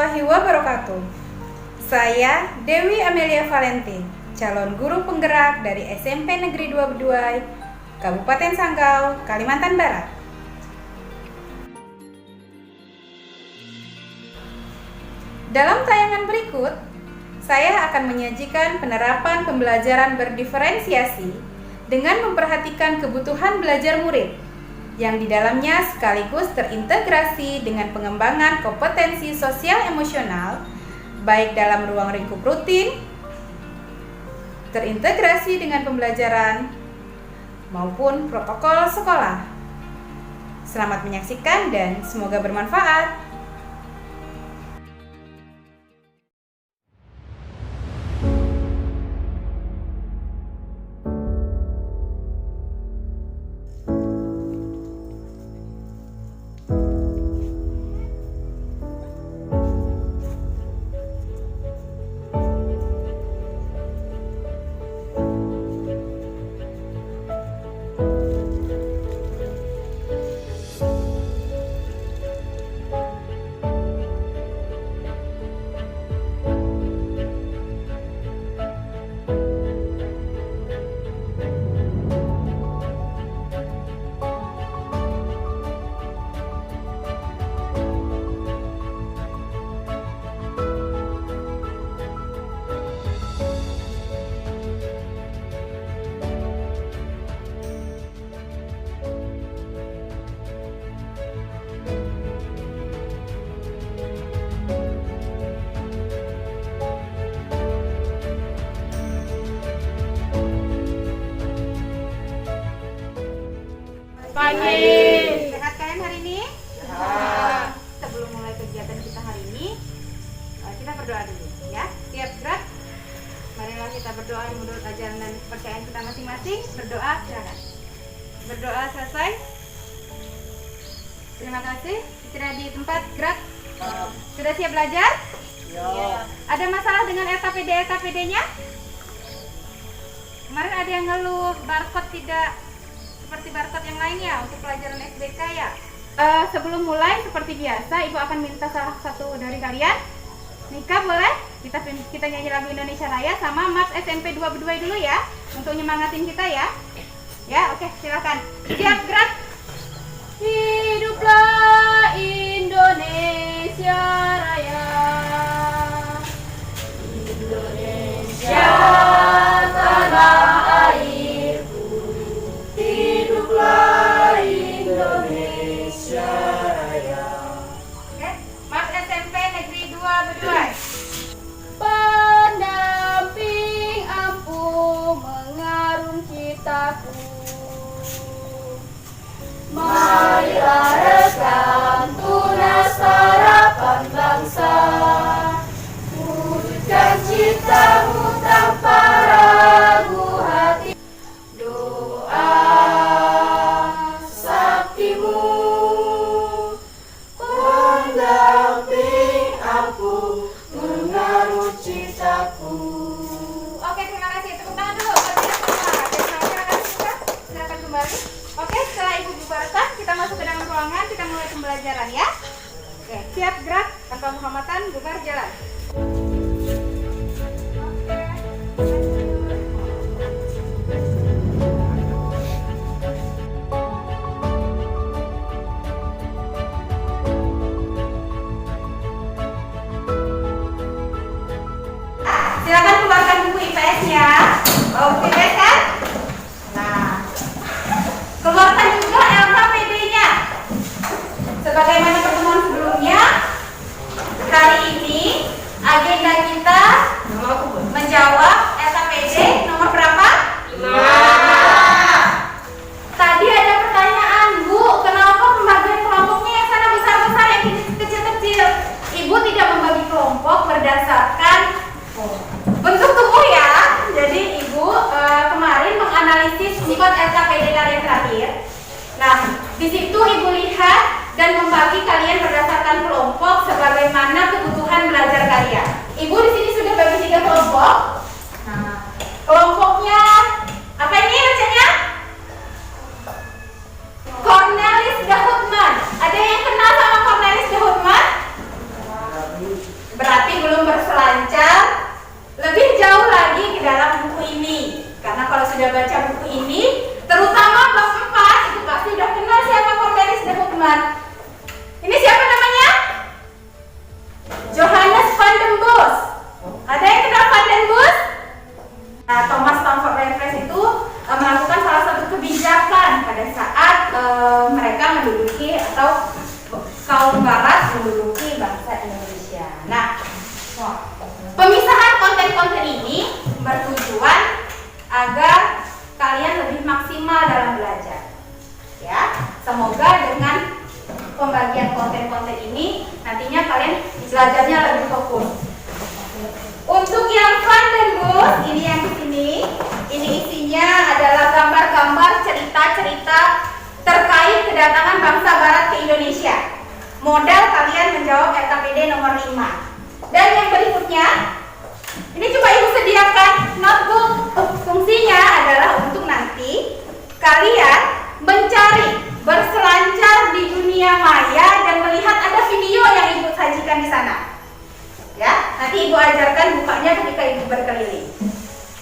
warahmatullahi wabarakatuh. Saya Dewi Amelia Valenti, calon guru penggerak dari SMP Negeri 2 Beduai, Kabupaten Sanggau, Kalimantan Barat. Dalam tayangan berikut, saya akan menyajikan penerapan pembelajaran berdiferensiasi dengan memperhatikan kebutuhan belajar murid, yang di dalamnya sekaligus terintegrasi dengan pengembangan kompetensi sosial emosional, baik dalam ruang lingkup rutin, terintegrasi dengan pembelajaran, maupun protokol sekolah. Selamat menyaksikan dan semoga bermanfaat. Pagi. Sehat kalian hari ini? Sehat. Sebelum mulai kegiatan kita hari ini, kita berdoa dulu ya. Siap gerak? Marilah kita berdoa menurut ajaran dan kepercayaan kita masing-masing. Berdoa, silakan. Berdoa selesai. Terima kasih. Istirahat di tempat, gerak. Sudah siap belajar? Ya. Ada masalah dengan RKPD-nya? Kemarin ada yang ngeluh barcode tidak seperti barcode yang lainnya untuk pelajaran SBK ya. Sebelum mulai seperti biasa, Ibu akan minta salah satu dari kalian. Nika boleh? Kita nyanyi lagu Indonesia Raya sama Mats SMP 2 Beduai dulu ya, untuk nyemangatin kita ya. Ya, oke, silakan. Siap gerak. Hiduplah Indonesia Raya. Indonesia tanah airku. Hiduplah Indonesia Raya. Oke, Mas SMP Negeri 2 Beduai. Pendamping ampuh mengarung citaku. Marilah rekam tunas harapan bangsa, wujudkan citamu tanpa ragu hati. Doa saktimu, pendamping ampuh mengaruh citaku. Oke, terima kasih. Tepuk tangan dulu. Silakan kembali. Oke, setelah Ibu bubarkan, kita masuk ke dalam ruangan, kita mulai pembelajaran ya. Oke, siap gerak, tanpa penghormatan, bubar jalan. Silakan keluarkan buku IPS-nya. Buku IPS kan? Nah, keluarkan juga LKPD-nya. Sebagaimana pertemuan sebelumnya, kali ini agenda kita menjawab LKPD nomor berapa? 5. Tadi ada pertanyaan, Bu, kenapa pembagian kelompoknya yang sana besar-besar, yang ini kecil-kecil? Ibu tidak membagi kelompok berdasarkan bentuk tubuh ya. Jadi Ibu kemarin menganalisis 4 LKPD kalian terakhir. Nah, di situ Ibu lihat dan membagi kalian berdasarkan kelompok sebagaimana kebutuhan belajar kalian. Ibu di sini sudah bagi 3 kelompok. Nah, kelompoknya apa ini bacanya? Cornelis de Houtman. Ada yang kenal sama Cornelis de Houtman? kalau sudah baca buku ini, terutama bab 4, itu pasti udah kenal siapa Cornelis de Houtman. Ini siapa namanya? Johannes van den Bos. Ada yang kenal van den Bos? Nah, Thomas Stamford Raffles itu melakukan salah satu kebijakan pada saat mereka menduduki atau kaum barat menduduki bangsa Indonesia. Nah, pemisahan konten-konten ini bertujuan agar kalian lebih maksimal dalam belajar. Ya, semoga dengan pembagian konten-konten ini nantinya kalian belajarnya lebih fokus. Untuk yang Van den Bos, ini yang di sini, ini isinya adalah gambar-gambar cerita-cerita terkait kedatangan bangsa barat ke Indonesia. Modal kalian menjawab RKPD nomor 5. Dan yang berikutnya, ini coba Ibu sediakan notebook. Fungsinya adalah untuk nanti kalian mencari, berselancar di dunia maya dan melihat ada video yang Ibu sajikan di sana. Ya, nanti Ibu ajarkan bukanya ketika Ibu berkeliling.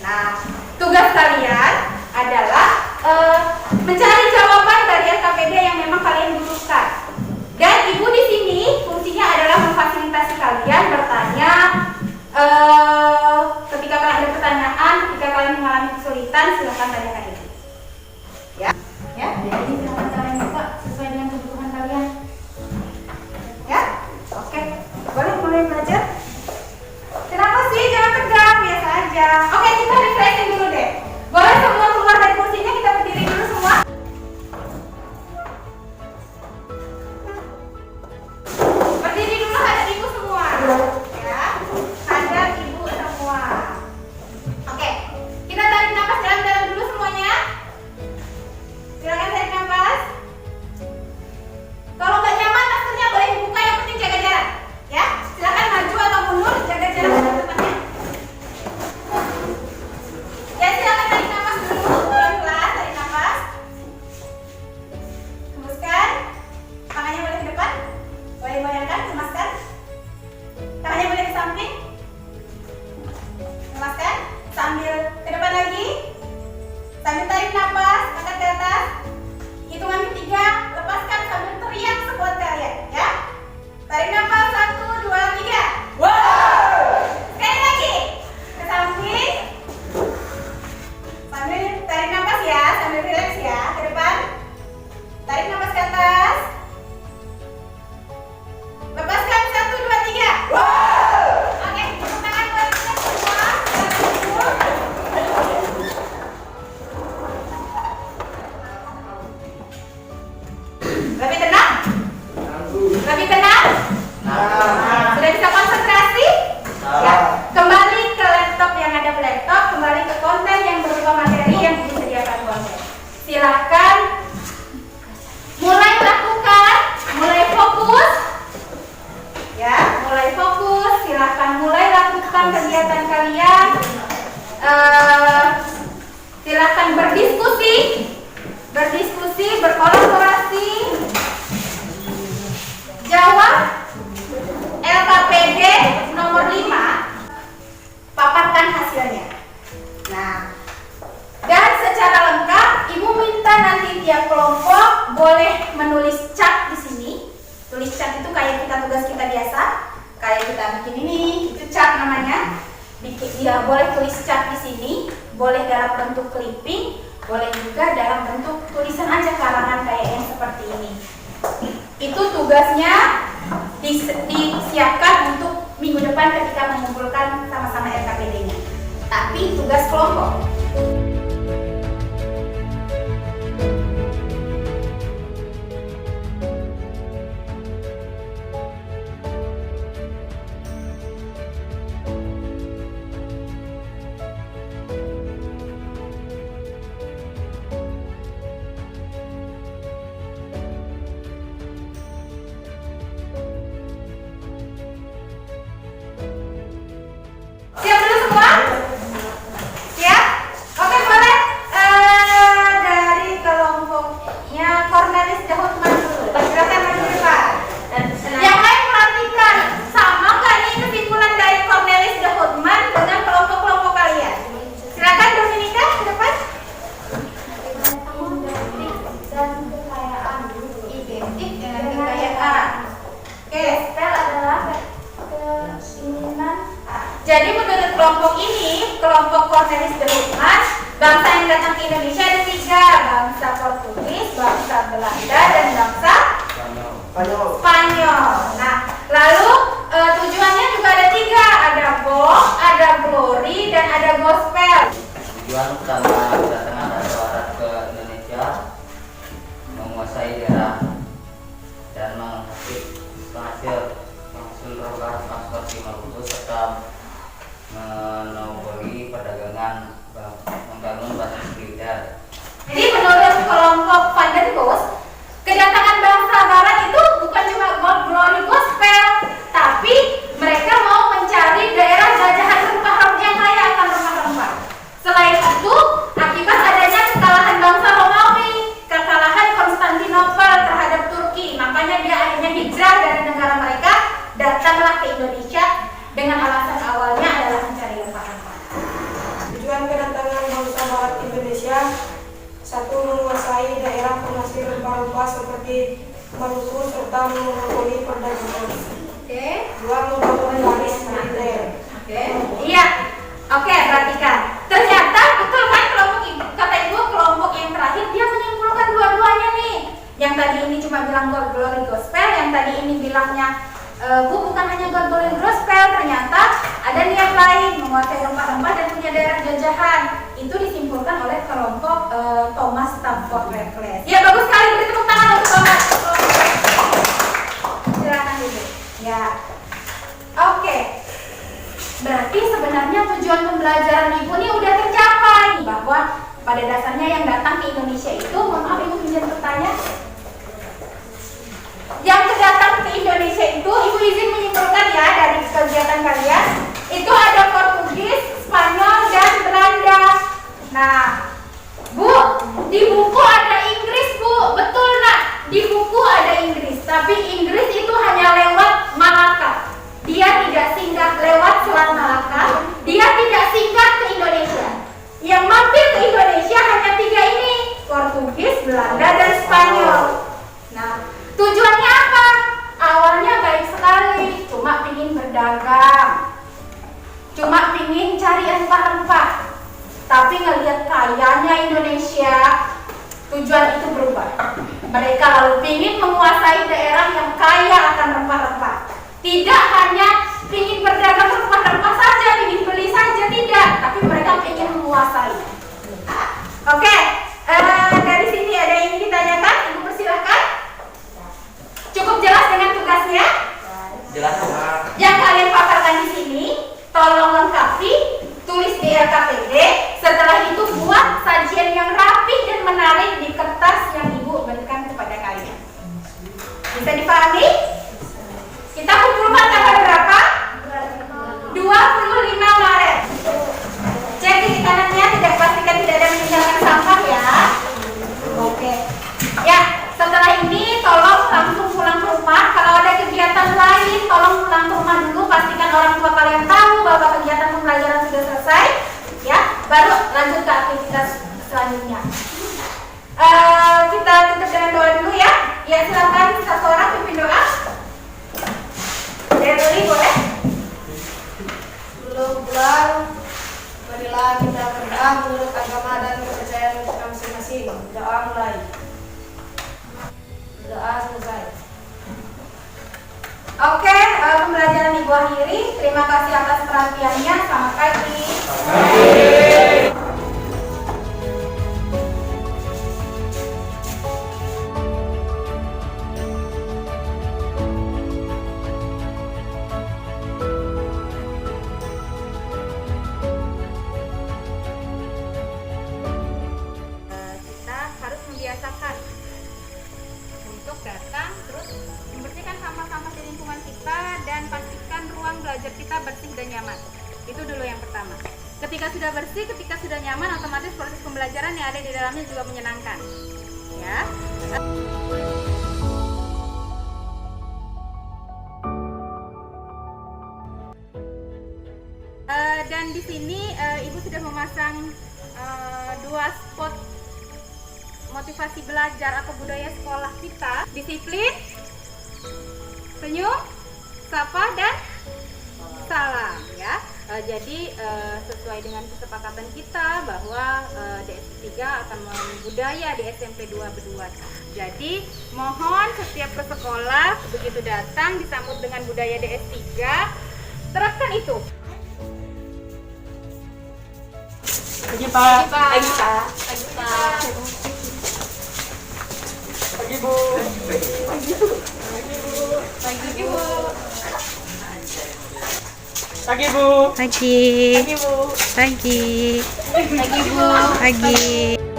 Nah, tugas kalian adalah mencari jawaban dari RKPD yang memang kalian butuhkan. Dan Ibu di sini fungsinya adalah memfasilitasi kalian bertanya ketika kalian ada pertanyaan, ketika kalian mengalami kesulitan, silakan tanyakan Ibu. Ya, ya, jadi silakan kalian buka sesuai dengan kebutuhan kalian. Ya, oke, boleh mulai belajar. Kenapa sih? Jangan tegang, biasa aja. Oke, kita refreshing dulu deh. Boleh semua keluar dari kursinya, kita berdiri dulu semua. Berdiri dulu, hadap Ibu semua. Ya, hadap Ibu semua. Oke, kita tarik nafas dalam-dalam dulu semuanya. Silakan tarik nafas. Kalau nggak nyaman, maskernya boleh dibuka, yang penting jaga jarak. Ya, silakan maju atau mundur, jaga jarak dengan tempatnya. Ya, silakan tarik nafas dulu, pelan-pelan tarik nafas. Hembuskan, tangannya boleh ke depan, boleh goyangkan, lemaskan. Tangannya boleh ke samping, lemaskan. Sambil ke depan lagi, sambil tarik nafas, angkat ke atas. Hitungan ketiga, lepaskan sambil teriak sekuat kalian, ya. Tarik nafas, 1, 2, 3. Wow! Sekali lagi. Ke samping. Sambil tarik nafas ya, sambil relax ya. Ke depan. Tarik nafas ke atas. Lepaskan, 1, 2, 3. Wow! Oke, tepuk tangan buat kita semua. Lebih tenang? Lebih tenang? Sudah bisa konsentrasi? Ya. Kembali ke laptop yang ada di laptop, kembali ke konten yang berupa materi yang disediakan konten. Silakan mulai lakukan, mulai fokus. Ya, mulai fokus. Silakan mulai lakukan kegiatan kalian. Silakan berdiskusi, berkolaborasi. Jawab LKPD nomor 5, paparkan hasilnya. Nah, dan secara lengkap Ibu minta nanti tiap kelompok boleh menulis cat di sini. Tulis cat itu kayak kita tugas kita biasa, kayak kita bikin ini, itu cat namanya. Dia boleh tulis cat di sini, boleh dalam bentuk clipping, boleh juga dalam bentuk tulisan aja karangan kayak yang seperti ini. Itu tugasnya disiapkan untuk minggu depan ketika mengumpulkan sama-sama RKPD-nya. Tapi tugas kelompok. Siap dulu semua? Siap? Indonesia ada 3, bangsa Portugis, bangsa Belanda, dan bangsa Spanyol. Nah, lalu tujuannya juga ada 3, ada Go, ada Glory, dan ada Gospel. Tujuan utama kedatangan Raja Warat ke Indonesia menguasai daerah dan menghasil rolah transport di Maluku serta menopoli perdagangan, membangun basis militer. Jadi menurut kelompok Van den Bosch, kedatangan bangsa Barat itu bukan cuma God Glory Gospel, tapi mereka mau mencari daerah jajahan rempah-rempah yang kaya akan rempah-rempah. Selain itu, akibat adanya kekalahan bangsa Romawi, kekalahan Konstantinopel terhadap Turki, makanya dia akhirnya hijrah dari negara mereka, datanglah ke Indonesia dengan alasan awalnya adalah mencari rempah-rempah. Tujuan kedatangan bangsa Barat Indonesia: 1. Menguasai daerah penghasil rempah-rempah seperti Maluku serta mengontroli perdagangan. Oke. 2. Membangun basis militer. Iya. Oke, perhatikan. Ternyata betul kan kelompok ibu, kata ibu kelompok yang terakhir dia menyimpulkan dua-duanya nih. Yang tadi ini cuma bilang God Glory Gospel, yang tadi ini bilangnya Bu bukan hanya God Glory Gospel, ternyata ada niat lain menguasai rempah-rempah dan punya daerah jajahan. Itu disimpulkan oleh kelompok Thomas Stamford Raffles. Ya bagus sekali, beri tepuk tangan untuk Thomas. Silakan ibu. Ya. Oke. Berarti sebenarnya tujuan pembelajaran ibu ini udah tercapai, bahwa pada dasarnya yang datang ke Indonesia itu, mohon maaf ibu pinjam bertanya, yang datang ke Indonesia itu, ibu izin menyimpulkan ya dari kegiatan kalian, itu ada Portugis, Spanyol, dan Belanda. Nah, Bu, di buku ada Inggris Bu, betul nak? Di buku ada Inggris, tapi Inggris itu hanya lewat Malaka. Dia tidak singgah lewat Selat Malaka, dia tidak singgah ke Indonesia. Yang mampir ke Indonesia hanya 3 ini, Portugis, Belanda, dan Spanyol. Nah, tujuannya apa? Awalnya baik sekali, cuma ingin berdagang, cuma ingin cari rempah-rempah. Tapi ngelihat kayanya Indonesia, tujuan itu berubah. Mereka lalu ingin menguasai daerah yang kaya akan rempah-rempah. Tidak hanya ingin berdagang rempah-rempah saja, ingin beli saja, tidak. Tapi mereka ingin menguasai. Oke, dari sini ada yang ingin ditanyakan? Ibu persilahkan. Cukup jelas dengan tugasnya? Jelas. Yang kalian paparkan di sini, tolong lengkapi, tulis di LKPD. Setelah itu buat sajian yang rapi dan menarik di kertas yang ibu berikan kepada kalian. Bisa dipahami? Kita kumpulkan tanggal berapa? 25 Maret. Cek di kanannya, tidak pastikan tidak ada meninggalkan sampah ya. Oke. Ya, setelah ini tolong langsung pulang ke rumah. Kalau ada kegiatan lain, tolong pulang ke rumah dulu. Pastikan orang tua kalian tahu bahwa kegiatan pembelajaran sudah selesai. Ya, baru lanjut ke aktivitas selanjutnya. Kita tutup dengan doa dulu ya. Ya, silakan satu orang pimpin doa. Dari boleh? Sebelum pulang, marilah kita berdoa menurut agama dan kepercayaan kita masing-masing. Doa mulai. Doa selesai. Oke, pembelajaran ibu akhiri. Terima kasih atas perhatiannya. Selamat pagi. Kita harus membiasakan untuk datang terus membersihkan sampah-sampah di lingkungan kita dan pastikan ruang belajar kita bersih dan nyaman. Itu dulu yang pertama. Ketika sudah bersih, ketika sudah nyaman, otomatis proses pembelajaran yang ada di dalamnya juga menyenangkan. Ya. Dan di sini ibu sudah memasang 2 spot motivasi belajar atau budaya sekolah kita. Disiplin, senyum, sapa, dan salam ya. Jadi sesuai dengan kesepakatan kita bahwa DS3 3 akan melalui budaya di SMP 2 Beduan. Jadi mohon setiap ke sekolah begitu datang disambut dengan budaya DS3. Terapkan itu. Pagi Pak. Pagi Pak. Pagi Pak. Pagi Bu. Pagi Bu. Pagi Bu. Pagi. Pagi Bu. Pagi. Pagi Bu. Pagi.